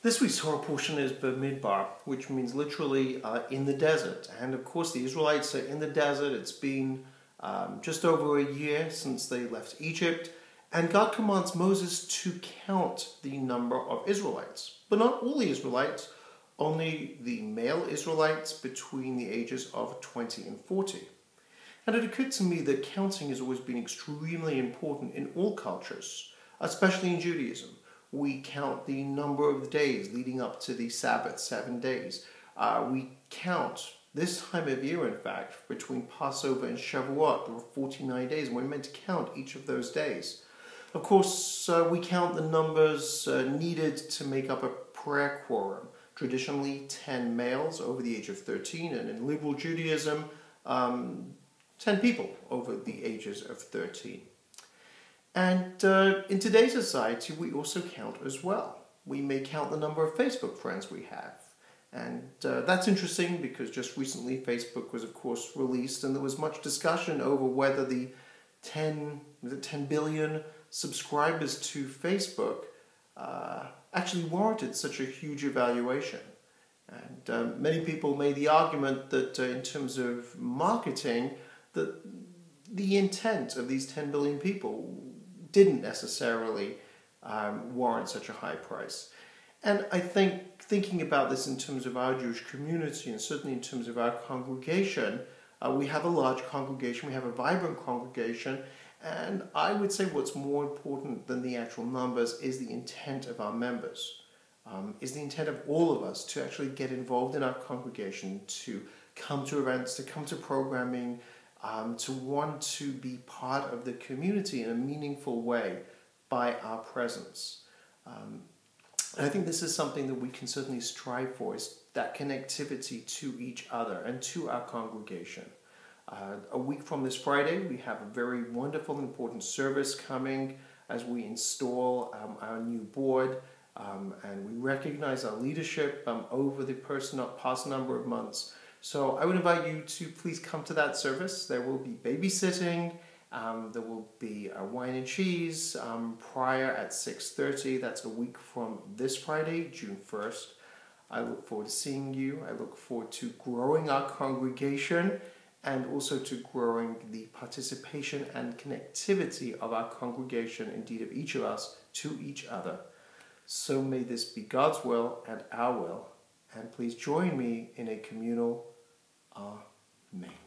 This week's Torah portion is B'midbar, which means literally in the desert. And of course the Israelites are in the desert. It's been just over a year since they left Egypt. And God commands Moses to count the number of Israelites. But not all the Israelites, only the male Israelites between the ages of 20 and 40. And it occurred to me that counting has always been extremely important in all cultures, especially in Judaism. We count the number of days leading up to the Sabbath, 7 days. We count this time of year, in fact, between Passover and Shavuot. There were 49 days, and we're meant to count each of those days. Of course, we count the numbers needed to make up a prayer quorum. Traditionally, 10 males over the age of 13, and in liberal Judaism, 10 people over the ages of 13. And in today's society, we also count as well. We may count the number of Facebook friends we have. And that's interesting because just recently Facebook was, of course, released, and there was much discussion over whether the 10 billion subscribers to Facebook actually warranted such a huge evaluation. And many people made the argument that in terms of marketing, that the intent of these 10 billion people didn't necessarily warrant such a high price. And I think thinking about this in terms of our Jewish community, and certainly in terms of our congregation, we have a large congregation, we have a vibrant congregation, and I would say what's more important than the actual numbers is the intent of our members, is the intent of all of us to actually get involved in our congregation, to come to events, to come to programming, to want to be part of the community in a meaningful way by our presence. And I think this is something that we can certainly strive for, is that connectivity to each other and to our congregation. A week from this Friday, we have a very wonderful and important service coming as we install our new board, and we recognize our leadership over the past number of months. So I would invite you to please come to that service. There will be babysitting, there will be wine and cheese prior at 6:30. That's a week from this Friday, June 1st. I look forward to seeing you. I look forward to growing our congregation and also to growing the participation and connectivity of our congregation, indeed of each of us, to each other. So may this be God's will and our will. And please join me in a communal Amen.